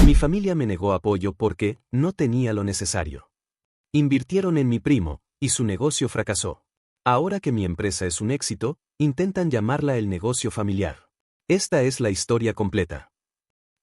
Mi familia me negó apoyo porque no tenía lo necesario. Invirtieron en mi primo, y su negocio fracasó. Ahora que mi empresa es un éxito, intentan llamarla el negocio familiar. Esta es la historia completa.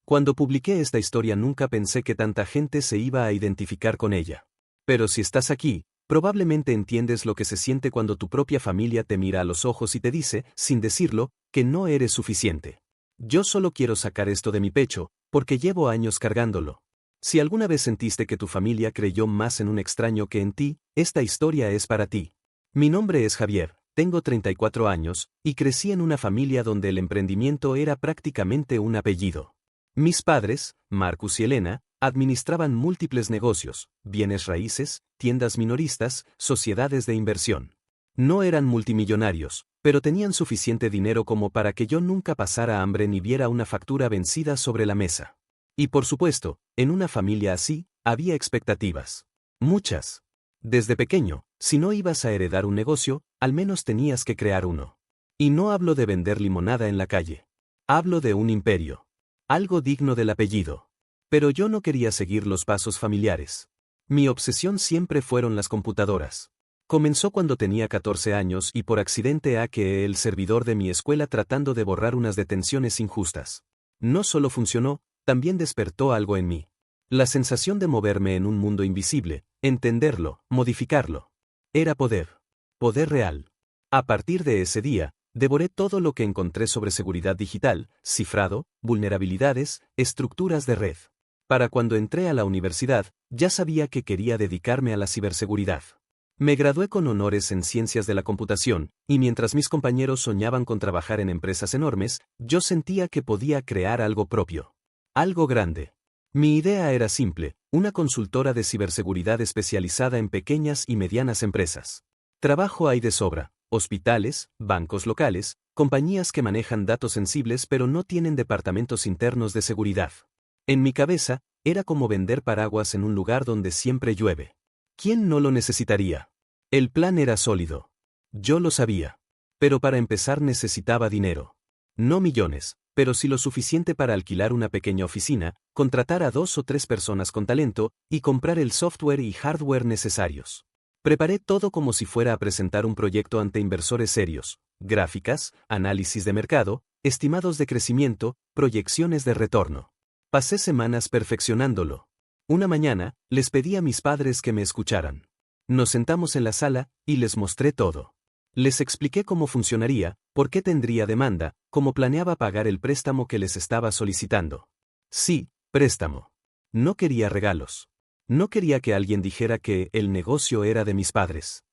Cuando publiqué esta historia nunca pensé que tanta gente se iba a identificar con ella. Pero si estás aquí, probablemente entiendes lo que se siente cuando tu propia familia te mira a los ojos y te dice, sin decirlo, que no eres suficiente. Yo solo quiero sacar esto de mi pecho, porque llevo años cargándolo. Si alguna vez sentiste que tu familia creyó más en un extraño que en ti, esta historia es para ti. Mi nombre es Javier, tengo 34 años, y crecí en una familia donde el emprendimiento era prácticamente un apellido. Mis padres, Marcus y Elena, administraban múltiples negocios, bienes raíces, tiendas minoristas, sociedades de inversión. No eran multimillonarios, pero tenían suficiente dinero como para que yo nunca pasara hambre ni viera una factura vencida sobre la mesa. Y por supuesto, en una familia así, había expectativas. Muchas. Desde pequeño, si no ibas a heredar un negocio, al menos tenías que crear uno. Y no hablo de vender limonada en la calle. Hablo de un imperio. Algo digno del apellido. Pero yo no quería seguir los pasos familiares. Mi obsesión siempre fueron las computadoras. Comenzó cuando tenía 14 años y por accidente hackeé el servidor de mi escuela tratando de borrar unas detenciones injustas. No solo funcionó, también despertó algo en mí. La sensación de moverme en un mundo invisible, entenderlo, modificarlo. Era poder. Poder real. A partir de ese día, devoré todo lo que encontré sobre seguridad digital, cifrado, vulnerabilidades, estructuras de red. Para cuando entré a la universidad, ya sabía que quería dedicarme a la ciberseguridad. Me gradué con honores en ciencias de la computación, y mientras mis compañeros soñaban con trabajar en empresas enormes, yo sentía que podía crear algo propio. Algo grande. Mi idea era simple, una consultora de ciberseguridad especializada en pequeñas y medianas empresas. Trabajo hay de sobra, hospitales, bancos locales, compañías que manejan datos sensibles pero no tienen departamentos internos de seguridad. En mi cabeza, era como vender paraguas en un lugar donde siempre llueve. ¿Quién no lo necesitaría? El plan era sólido. Yo lo sabía. Pero para empezar necesitaba dinero. No millones, pero sí lo suficiente para alquilar una pequeña oficina, contratar a 2 o 3 personas con talento, y comprar el software y hardware necesarios. Preparé todo como si fuera a presentar un proyecto ante inversores serios, gráficas, análisis de mercado, estimados de crecimiento, proyecciones de retorno. Pasé semanas perfeccionándolo. Una mañana, les pedí a mis padres que me escucharan. Nos sentamos en la sala, y les mostré todo. Les expliqué cómo funcionaría, por qué tendría demanda, cómo planeaba pagar el préstamo que les estaba solicitando. Sí, préstamo. No quería regalos. No quería que alguien dijera que el negocio era de mis padres.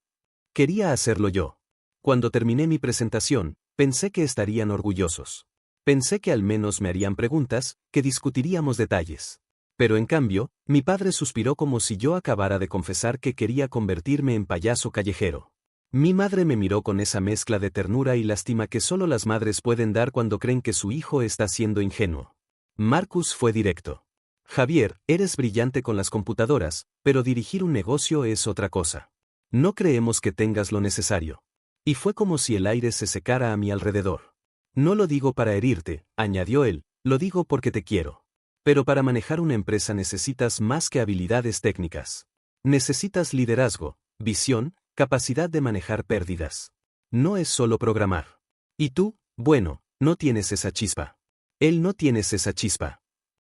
Quería hacerlo yo. Cuando terminé mi presentación, pensé que estarían orgullosos. Pensé que al menos me harían preguntas, que discutiríamos detalles. Pero en cambio, mi padre suspiró como si yo acabara de confesar que quería convertirme en payaso callejero. Mi madre me miró con esa mezcla de ternura y lástima que solo las madres pueden dar cuando creen que su hijo está siendo ingenuo. Marcus fue directo. Javier, eres brillante con las computadoras, pero dirigir un negocio es otra cosa. No creemos que tengas lo necesario. Y fue como si el aire se secara a mi alrededor. No lo digo para herirte, añadió él, lo digo porque te quiero. Pero para manejar una empresa necesitas más que habilidades técnicas. Necesitas liderazgo, visión, capacidad de manejar pérdidas. No es solo programar. Y tú, bueno, no tienes esa chispa. Él no tienes esa chispa.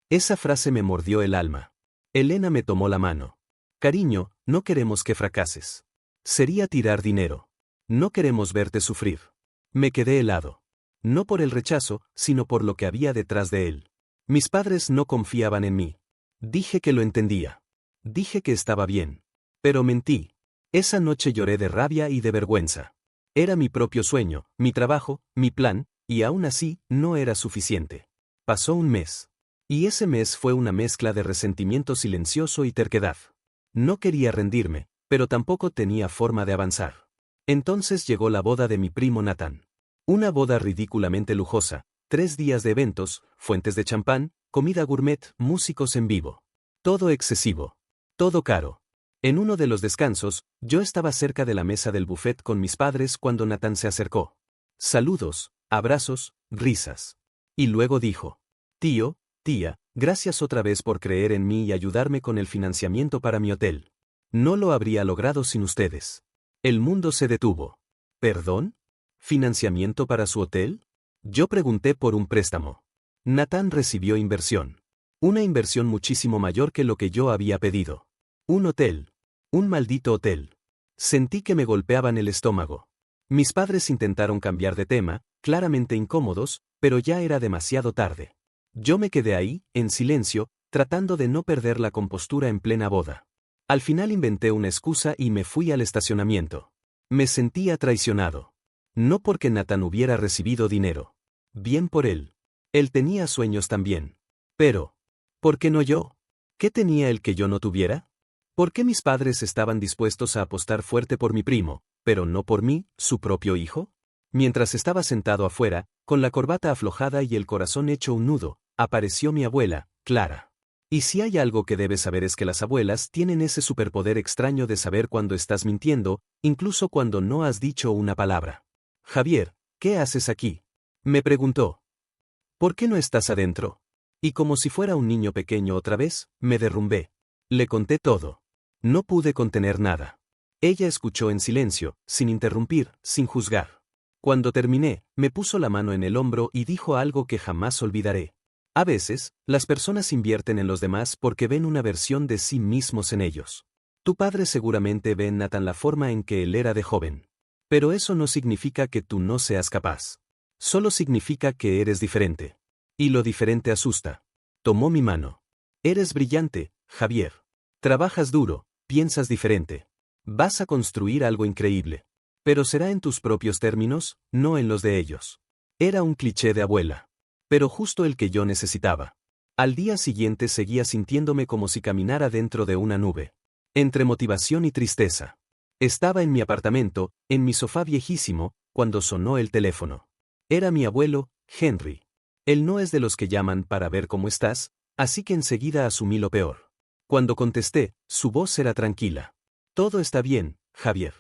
Esa frase me mordió el alma. Elena me tomó la mano. Cariño, no queremos que fracases. Sería tirar dinero. No queremos verte sufrir. Me quedé helado. No por el rechazo, sino por lo que había detrás de él. Mis padres no confiaban en mí. Dije que lo entendía. Dije que estaba bien. Pero mentí. Esa noche lloré de rabia y de vergüenza. Era mi propio sueño, mi trabajo, mi plan, y aún así, no era suficiente. Pasó un mes. Y ese mes fue una mezcla de resentimiento silencioso y terquedad. No quería rendirme, pero tampoco tenía forma de avanzar. Entonces llegó la boda de mi primo Nathan. Una boda ridículamente lujosa, 3 días de eventos, fuentes de champán, comida gourmet, músicos en vivo. Todo excesivo. Todo caro. En uno de los descansos, yo estaba cerca de la mesa del buffet con mis padres cuando Nathan se acercó. Saludos, abrazos, risas. Y luego dijo: Tío, tía, Gracias otra vez por creer en mí y ayudarme con el financiamiento para mi hotel. No lo habría logrado sin ustedes. El mundo se detuvo. ¿Perdón? ¿Financiamiento para su hotel? Yo pregunté por un préstamo. Nathan recibió inversión. Una inversión muchísimo mayor que lo que yo había pedido. Un hotel. Un maldito hotel. Sentí que me golpeaban el estómago. Mis padres intentaron cambiar de tema, claramente incómodos, pero ya era demasiado tarde. Yo me quedé ahí, en silencio, tratando de no perder la compostura en plena boda. Al final inventé una excusa y me fui al estacionamiento. Me sentía traicionado. No porque Nathan hubiera recibido dinero. Bien por él. Él tenía sueños también. Pero, ¿por qué no yo? ¿Qué tenía él que yo no tuviera? ¿Por qué mis padres estaban dispuestos a apostar fuerte por mi primo, pero no por mí, su propio hijo? Mientras estaba sentado afuera, con la corbata aflojada y el corazón hecho un nudo, apareció mi abuela, Clara. Y si hay algo que debes saber es que las abuelas tienen ese superpoder extraño de saber cuando estás mintiendo, incluso cuando no has dicho una palabra. Javier, ¿qué haces aquí? Me preguntó. ¿Por qué no estás adentro? Y como si fuera un niño pequeño otra vez, me derrumbé. Le conté todo. No pude contener nada. Ella escuchó en silencio, sin interrumpir, sin juzgar. Cuando terminé, me puso la mano en el hombro y dijo algo que jamás olvidaré. A veces, las personas invierten en los demás porque ven una versión de sí mismos en ellos. Tu padre seguramente ve en Nathan la forma en que él era de joven. Pero eso no significa que tú no seas capaz. Solo significa que eres diferente. Y lo diferente asusta. Tomó mi mano. Eres brillante, Javier. Trabajas duro, piensas diferente. Vas a construir algo increíble. Pero será en tus propios términos, no en los de ellos. Era un cliché de abuela. Pero justo el que yo necesitaba. Al día siguiente seguía sintiéndome como si caminara dentro de una nube. Entre motivación y tristeza. Estaba en mi apartamento, en mi sofá viejísimo, cuando sonó el teléfono. Era mi abuelo, Henry. Él no es de los que llaman para ver cómo estás, así que enseguida asumí lo peor. Cuando contesté, su voz era tranquila. Todo está bien, Javier.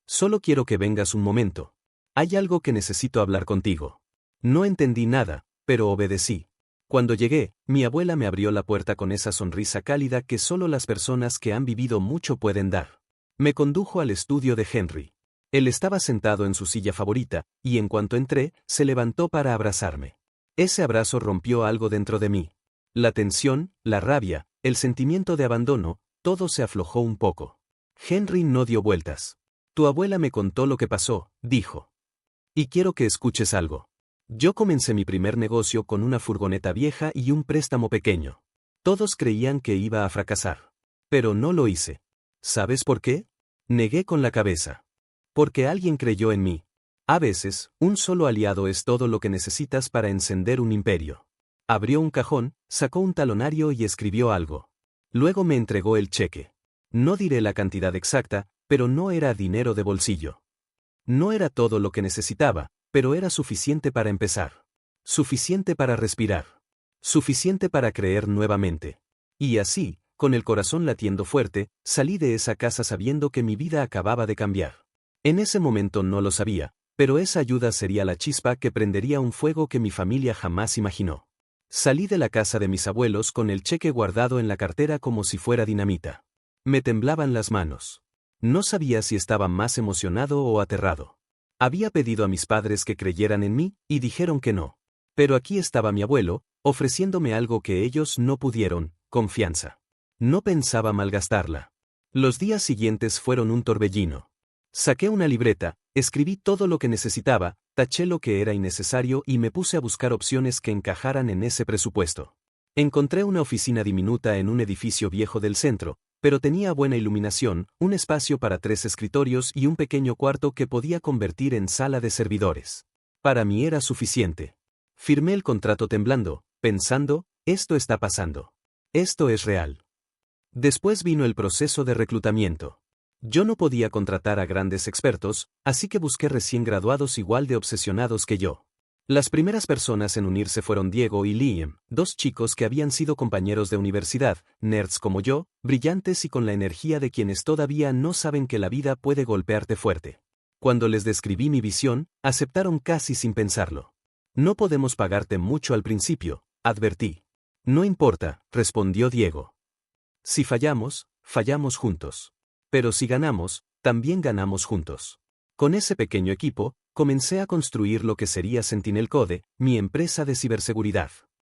Solo quiero que vengas un momento. Hay algo que necesito hablar contigo. No entendí nada, pero obedecí. Cuando llegué, mi abuela me abrió la puerta con esa sonrisa cálida que solo las personas que han vivido mucho pueden dar. Me condujo al estudio de Henry. Él estaba sentado en su silla favorita, y en cuanto entré, se levantó para abrazarme. Ese abrazo rompió algo dentro de mí. La tensión, la rabia, el sentimiento de abandono, todo se aflojó un poco. Henry no dio vueltas. Tu abuela me contó lo que pasó, dijo. Y quiero que escuches algo. Yo comencé mi primer negocio con una furgoneta vieja y un préstamo pequeño. Todos creían que iba a fracasar. Pero no lo hice. ¿Sabes por qué? Negué con la cabeza. Porque alguien creyó en mí. A veces, un solo aliado es todo lo que necesitas para encender un imperio. Abrió un cajón, sacó un talonario y escribió algo. Luego me entregó el cheque. No diré la cantidad exacta, pero no era dinero de bolsillo. No era todo lo que necesitaba, pero era suficiente para empezar. Suficiente para respirar. Suficiente para creer nuevamente. Y así, con el corazón latiendo fuerte, salí de esa casa sabiendo que mi vida acababa de cambiar. En ese momento no lo sabía, pero esa ayuda sería la chispa que prendería un fuego que mi familia jamás imaginó. Salí de la casa de mis abuelos con el cheque guardado en la cartera como si fuera dinamita. Me temblaban las manos. No sabía si estaba más emocionado o aterrado. Había pedido a mis padres que creyeran en mí, y dijeron que no. Pero aquí estaba mi abuelo, ofreciéndome algo que ellos no pudieron, confianza. No pensaba malgastarla. Los días siguientes fueron un torbellino. Saqué una libreta, escribí todo lo que necesitaba, taché lo que era innecesario y me puse a buscar opciones que encajaran en ese presupuesto. Encontré una oficina diminuta en un edificio viejo del centro, pero tenía buena iluminación, un espacio para 3 escritorios y un pequeño cuarto que podía convertir en sala de servidores. Para mí era suficiente. Firmé el contrato temblando, pensando, esto está pasando. Esto es real. Después vino el proceso de reclutamiento. Yo no podía contratar a grandes expertos, así que busqué recién graduados igual de obsesionados que yo. Las primeras personas en unirse fueron Diego y Liam, 2 chicos que habían sido compañeros de universidad, nerds como yo, brillantes y con la energía de quienes todavía no saben que la vida puede golpearte fuerte. Cuando les describí mi visión, aceptaron casi sin pensarlo. No podemos pagarte mucho al principio, advertí. No importa, respondió Diego. Si fallamos, fallamos juntos. Pero si ganamos, también ganamos juntos. Con ese pequeño equipo, comencé a construir lo que sería Sentinel Code, mi empresa de ciberseguridad.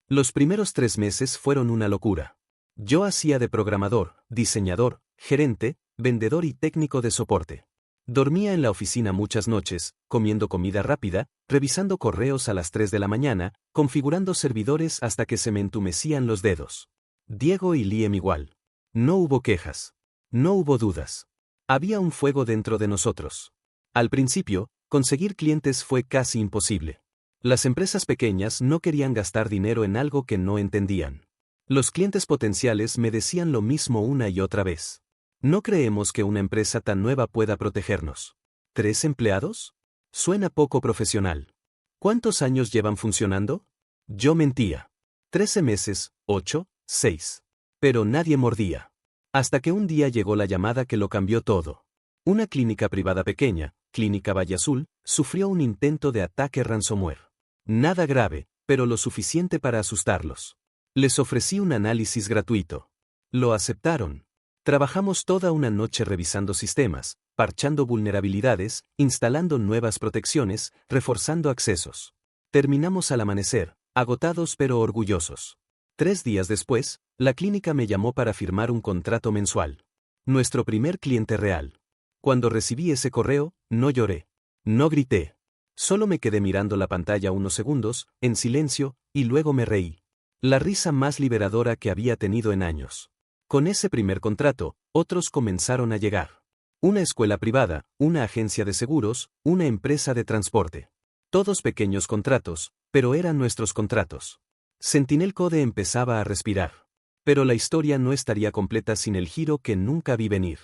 Los primeros 3 meses fueron una locura. Yo hacía de programador, diseñador, gerente, vendedor y técnico de soporte. Dormía en la oficina muchas noches, comiendo comida rápida, revisando correos a las 3 de la mañana, configurando servidores hasta que se me entumecían los dedos. Diego y Liam igual. No hubo quejas. No hubo dudas. Había un fuego dentro de nosotros. Al principio, conseguir clientes fue casi imposible. Las empresas pequeñas no querían gastar dinero en algo que no entendían. Los clientes potenciales me decían lo mismo una y otra vez. No creemos que una empresa tan nueva pueda protegernos. ¿3 empleados? Suena poco profesional. ¿Cuántos años llevan funcionando? Yo mentía. 13 meses, 8, 6. Pero nadie mordía. Hasta que un día llegó la llamada que lo cambió todo. Una clínica privada pequeña, Clínica Valle Azul, sufrió un intento de ataque ransomware. Nada grave, pero lo suficiente para asustarlos. Les ofrecí un análisis gratuito. Lo aceptaron. Trabajamos toda una noche revisando sistemas, parchando vulnerabilidades, instalando nuevas protecciones, reforzando accesos. Terminamos al amanecer, agotados pero orgullosos. 3 días después, la clínica me llamó para firmar un contrato mensual. Nuestro primer cliente real. Cuando recibí ese correo, no lloré. No grité. Solo me quedé mirando la pantalla unos segundos, en silencio, y luego me reí. La risa más liberadora que había tenido en años. Con ese primer contrato, otros comenzaron a llegar. Una escuela privada, una agencia de seguros, una empresa de transporte. Todos pequeños contratos, pero eran nuestros contratos. Sentinel Code empezaba a respirar. Pero la historia no estaría completa sin el giro que nunca vi venir.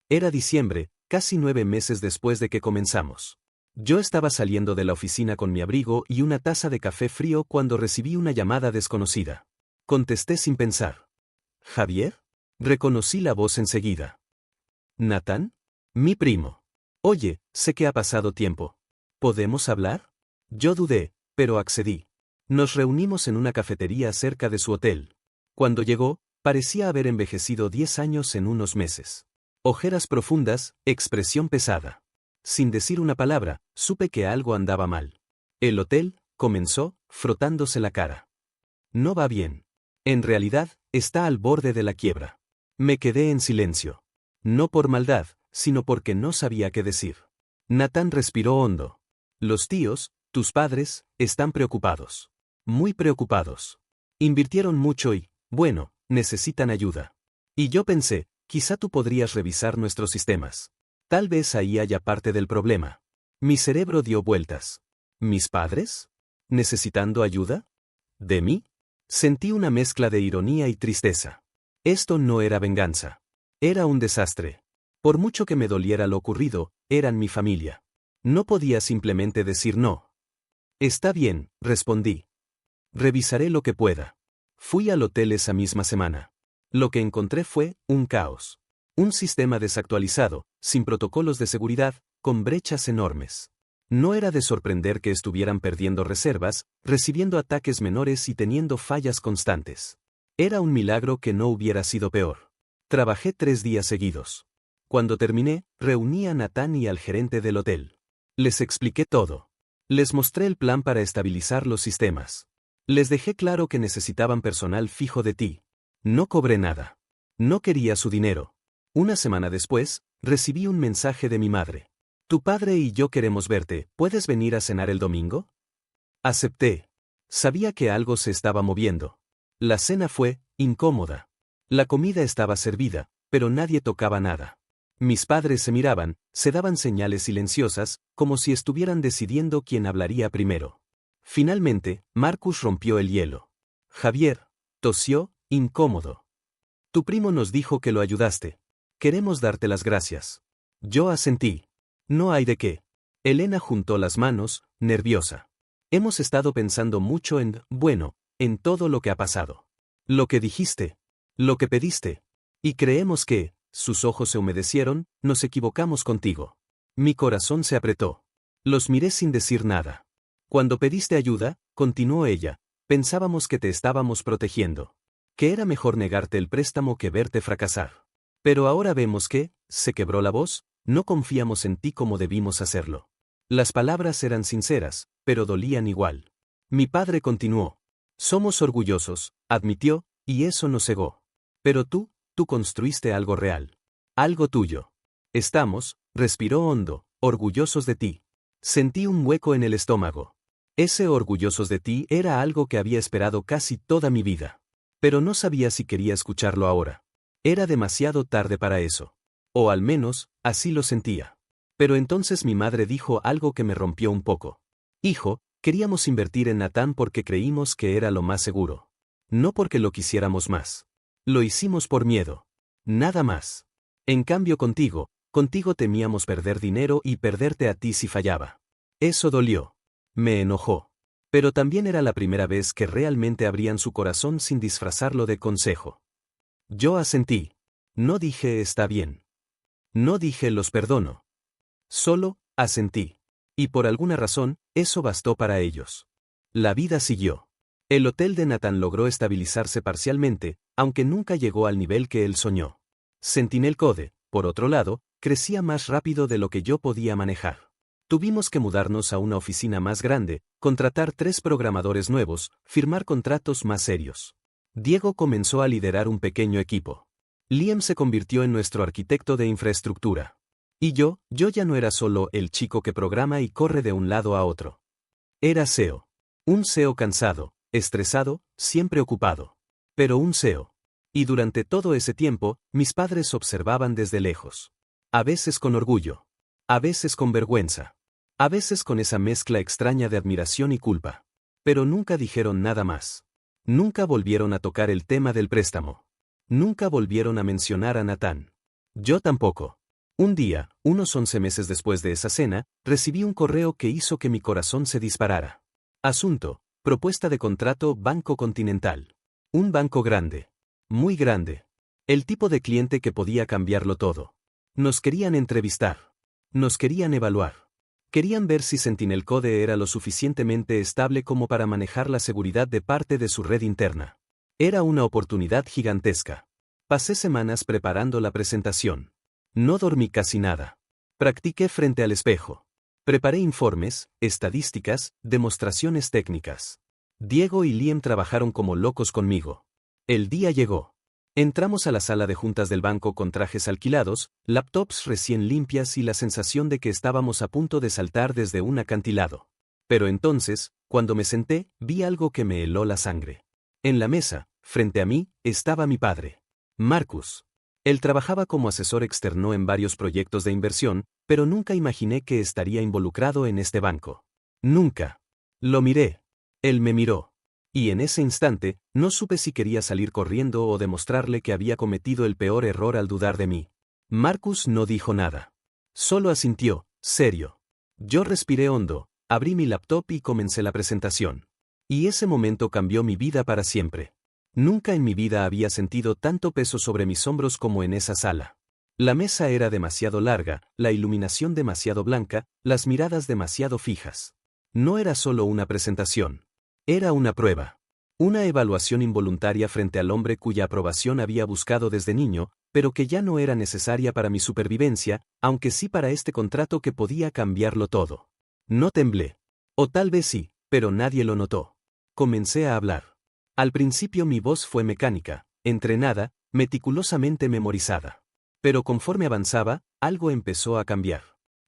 Era diciembre, casi 9 meses después de que comenzamos. Yo estaba saliendo de la oficina con mi abrigo y una taza de café frío cuando recibí una llamada desconocida. Contesté sin pensar. ¿Javier? Reconocí la voz enseguida. ¿Nathan? Mi primo. Oye, sé que ha pasado tiempo. ¿Podemos hablar? Yo dudé, pero accedí. Nos reunimos en una cafetería cerca de su hotel. Cuando llegó, parecía haber envejecido 10 años en unos meses. Ojeras profundas, expresión pesada. Sin decir una palabra, supe que algo andaba mal. El hotel, comenzó, frotándose la cara. No va bien. En realidad, está al borde de la quiebra. Me quedé en silencio. No por maldad, sino porque no sabía qué decir. Nathan respiró hondo. Los tíos, tus padres, están preocupados. Muy preocupados. Invirtieron mucho y, bueno, necesitan ayuda. Y yo pensé, quizá tú podrías revisar nuestros sistemas. Tal vez ahí haya parte del problema. Mi cerebro dio vueltas. ¿Mis padres? ¿Necesitando ayuda? ¿De mí? Sentí una mezcla de ironía y tristeza. Esto no era venganza. Era un desastre. Por mucho que me doliera lo ocurrido, eran mi familia. No podía simplemente decir no. Está bien, respondí. Revisaré lo que pueda. Fui al hotel esa misma semana. Lo que encontré fue un caos. Un sistema desactualizado, sin protocolos de seguridad, con brechas enormes. No era de sorprender que estuvieran perdiendo reservas, recibiendo ataques menores y teniendo fallas constantes. Era un milagro que no hubiera sido peor. Trabajé 3 días seguidos. Cuando terminé, reuní a Nathan y al gerente del hotel. Les expliqué todo. Les mostré el plan para estabilizar los sistemas. Les dejé claro que necesitaban personal fijo de ti. No cobré nada. No quería su dinero. Una semana después, recibí un mensaje de mi madre. Tu padre y yo queremos verte, ¿puedes venir a cenar el domingo? Acepté. Sabía que algo se estaba moviendo. La cena fue incómoda. La comida estaba servida, pero nadie tocaba nada. Mis padres se miraban, se daban señales silenciosas, como si estuvieran decidiendo quién hablaría primero. Finalmente, Marcus rompió el hielo. Javier, tosió, incómodo. Tu primo nos dijo que lo ayudaste. Queremos darte las gracias. Yo asentí. No hay de qué. Elena juntó las manos, nerviosa. Hemos estado pensando mucho en todo lo que ha pasado. Lo que dijiste. Lo que pediste. Y creemos que, sus ojos se humedecieron, nos equivocamos contigo. Mi corazón se apretó. Los miré sin decir nada. Cuando pediste ayuda, continuó ella, pensábamos que te estábamos protegiendo. Que era mejor negarte el préstamo que verte fracasar. Pero ahora vemos que, se quebró la voz, no confiamos en ti como debimos hacerlo. Las palabras eran sinceras, pero dolían igual. Mi padre continuó. Somos orgullosos, admitió, y eso nos cegó. Pero tú construiste algo real. Algo tuyo. Estamos, respiró hondo, orgullosos de ti. Sentí un hueco en el estómago. Ese orgullosos de ti era algo que había esperado casi toda mi vida. Pero no sabía si quería escucharlo ahora. Era demasiado tarde para eso. O al menos, así lo sentía. Pero entonces mi madre dijo algo que me rompió un poco. Hijo, queríamos invertir en Natán porque creímos que era lo más seguro. No porque lo quisiéramos más. Lo hicimos por miedo. Nada más. En cambio contigo temíamos perder dinero y perderte a ti si fallaba. Eso dolió. Me enojó. Pero también era la primera vez que realmente abrían su corazón sin disfrazarlo de consejo. Yo asentí. No dije está bien. No dije los perdono. Solo, asentí. Y por alguna razón, eso bastó para ellos. La vida siguió. El hotel de Natán logró estabilizarse parcialmente, aunque nunca llegó al nivel que él soñó. Sentinel Code, por otro lado, crecía más rápido de lo que yo podía manejar. Tuvimos que mudarnos a una oficina más grande, contratar 3 programadores nuevos, firmar contratos más serios. Diego comenzó a liderar un pequeño equipo. Liam se convirtió en nuestro arquitecto de infraestructura. Y yo ya no era solo el chico que programa y corre de un lado a otro. Era CEO. Un CEO cansado, estresado, siempre ocupado. Pero un CEO. Y durante todo ese tiempo, mis padres observaban desde lejos. A veces con orgullo. A veces con vergüenza. A veces con esa mezcla extraña de admiración y culpa. Pero nunca dijeron nada más. Nunca volvieron a tocar el tema del préstamo. Nunca volvieron a mencionar a Natán. Yo tampoco. Un día, unos 11 meses después de esa cena, recibí un correo que hizo que mi corazón se disparara. Asunto: propuesta de contrato Banco Continental. Un banco grande. Muy grande. El tipo de cliente que podía cambiarlo todo. Nos querían entrevistar. Nos querían evaluar. Querían ver si Sentinel Code era lo suficientemente estable como para manejar la seguridad de parte de su red interna. Era una oportunidad gigantesca. Pasé semanas preparando la presentación. No dormí casi nada. Practiqué frente al espejo. Preparé informes, estadísticas, demostraciones técnicas. Diego y Liam trabajaron como locos conmigo. El día llegó. Entramos a la sala de juntas del banco con trajes alquilados, laptops recién limpias y la sensación de que estábamos a punto de saltar desde un acantilado. Pero entonces, cuando me senté, vi algo que me heló la sangre. En la mesa, frente a mí, estaba mi padre. Marcus. Él trabajaba como asesor externo en varios proyectos de inversión, pero nunca imaginé que estaría involucrado en este banco. Nunca. Lo miré. Él me miró. Y en ese instante, no supe si quería salir corriendo o demostrarle que había cometido el peor error al dudar de mí. Marcus no dijo nada. Solo asintió, serio. Yo respiré hondo, abrí mi laptop y comencé la presentación. Y ese momento cambió mi vida para siempre. Nunca en mi vida había sentido tanto peso sobre mis hombros como en esa sala. La mesa era demasiado larga, la iluminación demasiado blanca, las miradas demasiado fijas. No era solo una presentación. Era una prueba. Una evaluación involuntaria frente al hombre cuya aprobación había buscado desde niño, pero que ya no era necesaria para mi supervivencia, aunque sí para este contrato que podía cambiarlo todo. No temblé. O tal vez sí, pero nadie lo notó. Comencé a hablar. Al principio mi voz fue mecánica, entrenada, meticulosamente memorizada. Pero conforme avanzaba, algo empezó a cambiar.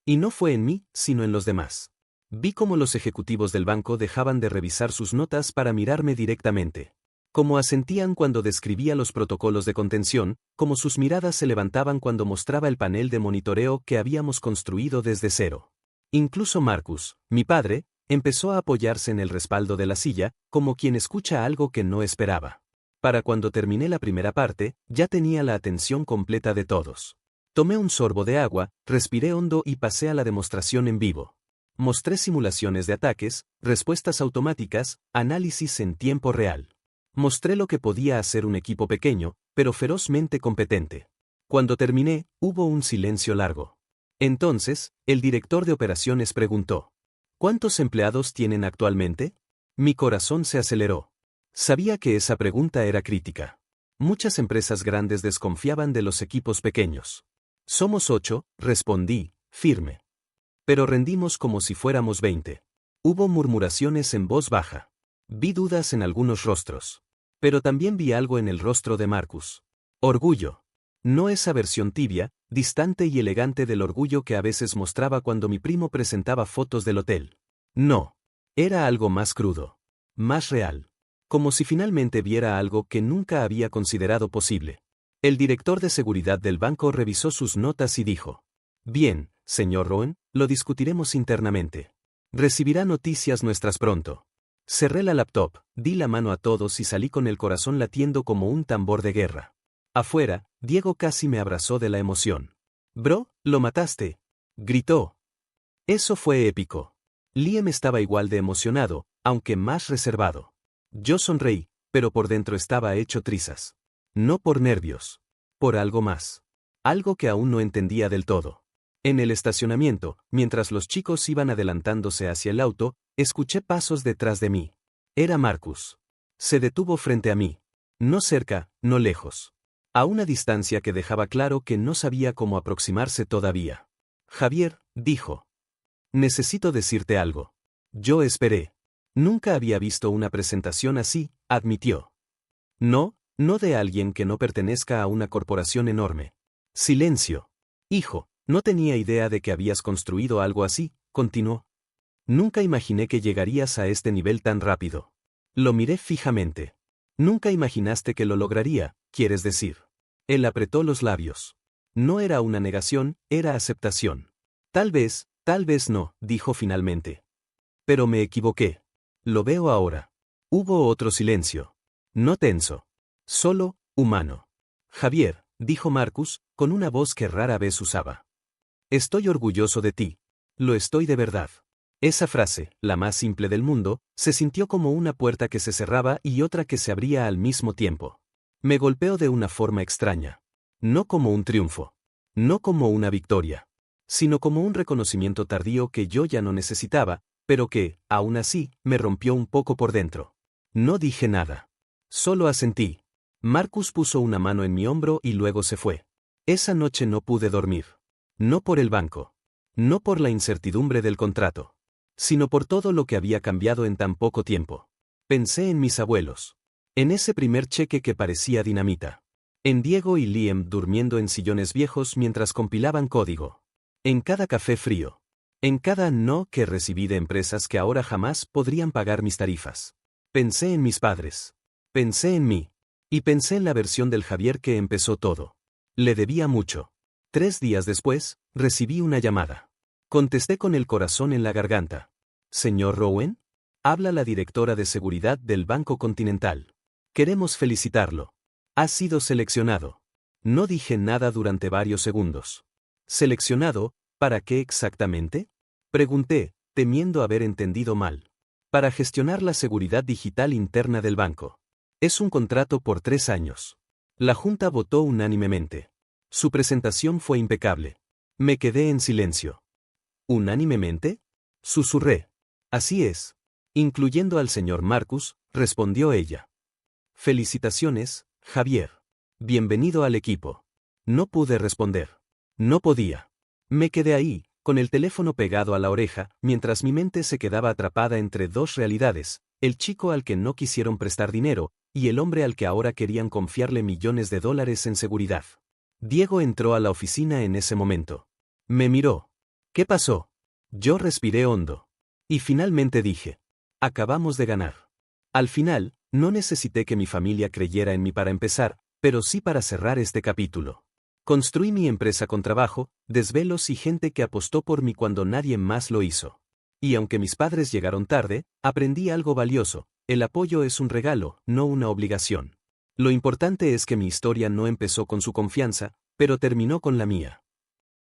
Y no fue en mí, sino en los demás. Vi cómo los ejecutivos del banco dejaban de revisar sus notas para mirarme directamente. Cómo asentían cuando describía los protocolos de contención, cómo sus miradas se levantaban cuando mostraba el panel de monitoreo que habíamos construido desde cero. Incluso Marcus, mi padre, empezó a apoyarse en el respaldo de la silla, como quien escucha algo que no esperaba. Para cuando terminé la primera parte, ya tenía la atención completa de todos. Tomé un sorbo de agua, respiré hondo y pasé a la demostración en vivo. Mostré simulaciones de ataques, respuestas automáticas, análisis en tiempo real. Mostré lo que podía hacer un equipo pequeño, pero ferozmente competente. Cuando terminé, hubo un silencio largo. Entonces, el director de operaciones preguntó: ¿cuántos empleados tienen actualmente? Mi corazón se aceleró. Sabía que esa pregunta era crítica. Muchas empresas grandes desconfiaban de los equipos pequeños. Somos 8, respondí, firme. Pero rendimos como si fuéramos 20. Hubo murmuraciones en voz baja. Vi dudas en algunos rostros. Pero también vi algo en el rostro de Marcus. Orgullo. No esa versión tibia, distante y elegante del orgullo que a veces mostraba cuando mi primo presentaba fotos del hotel. No. Era algo más crudo. Más real. Como si finalmente viera algo que nunca había considerado posible. El director de seguridad del banco revisó sus notas y dijo: Bien, señor Rowan, lo discutiremos internamente. Recibirá noticias nuestras pronto. Cerré la laptop, di la mano a todos y salí con el corazón latiendo como un tambor de guerra. Afuera, Diego casi me abrazó de la emoción. Bro, lo mataste. Gritó. Eso fue épico. Liam estaba igual de emocionado, aunque más reservado. Yo sonreí, pero por dentro estaba hecho trizas. No por nervios. Por algo más. Algo que aún no entendía del todo. En el estacionamiento, mientras los chicos iban adelantándose hacia el auto, escuché pasos detrás de mí. Era Marcus. Se detuvo frente a mí. No cerca, no lejos. A una distancia que dejaba claro que no sabía cómo aproximarse todavía. Javier, dijo. Necesito decirte algo. Yo esperé. Nunca había visto una presentación así, admitió. No, no de alguien que no pertenezca a una corporación enorme. Silencio. Hijo, no tenía idea de que habías construido algo así, continuó. Nunca imaginé que llegarías a este nivel tan rápido. Lo miré fijamente. Nunca imaginaste que lo lograría, quieres decir. Él apretó los labios. No era una negación, era aceptación. Tal vez no, dijo finalmente. Pero me equivoqué. Lo veo ahora. Hubo otro silencio. No tenso. Solo, humano. Javier, dijo Marcus, con una voz que rara vez usaba. Estoy orgulloso de ti. Lo estoy de verdad. Esa frase, la más simple del mundo, se sintió como una puerta que se cerraba y otra que se abría al mismo tiempo. Me golpeó de una forma extraña. No como un triunfo. No como una victoria. Sino como un reconocimiento tardío que yo ya no necesitaba, pero que, aún así, me rompió un poco por dentro. No dije nada. Solo asentí. Marcus puso una mano en mi hombro y luego se fue. Esa noche no pude dormir. No por el banco. No por la incertidumbre del contrato. Sino por todo lo que había cambiado en tan poco tiempo. Pensé en mis abuelos. En ese primer cheque que parecía dinamita. En Diego y Liam durmiendo en sillones viejos mientras compilaban código. En cada café frío. En cada no que recibí de empresas que ahora jamás podrían pagar mis tarifas. Pensé en mis padres. Pensé en mí. Y pensé en la versión del Javier que empezó todo. Le debía mucho. 3 días después, recibí una llamada. Contesté con el corazón en la garganta. ¿Señor Rowan? Habla la directora de seguridad del Banco Continental. Queremos felicitarlo. Ha sido seleccionado. No dije nada durante varios segundos. ¿Seleccionado? ¿Para qué exactamente? Pregunté, temiendo haber entendido mal. Para gestionar la seguridad digital interna del banco. Es un contrato por 3 años. La Junta votó unánimemente. Su presentación fue impecable. Me quedé en silencio. ¿Unánimemente? Susurré. Así es. Incluyendo al señor Marcus, respondió ella. Felicitaciones, Javier. Bienvenido al equipo. No pude responder. No podía. Me quedé ahí, con el teléfono pegado a la oreja, mientras mi mente se quedaba atrapada entre dos realidades, el chico al que no quisieron prestar dinero, y el hombre al que ahora querían confiarle millones de dólares en seguridad. Diego entró a la oficina en ese momento. Me miró. ¿Qué pasó? Yo respiré hondo. Y finalmente dije. Acabamos de ganar. Al final, no necesité que mi familia creyera en mí para empezar, pero sí para cerrar este capítulo. Construí mi empresa con trabajo, desvelos y gente que apostó por mí cuando nadie más lo hizo. Y aunque mis padres llegaron tarde, aprendí algo valioso: el apoyo es un regalo, no una obligación. Lo importante es que mi historia no empezó con su confianza, pero terminó con la mía.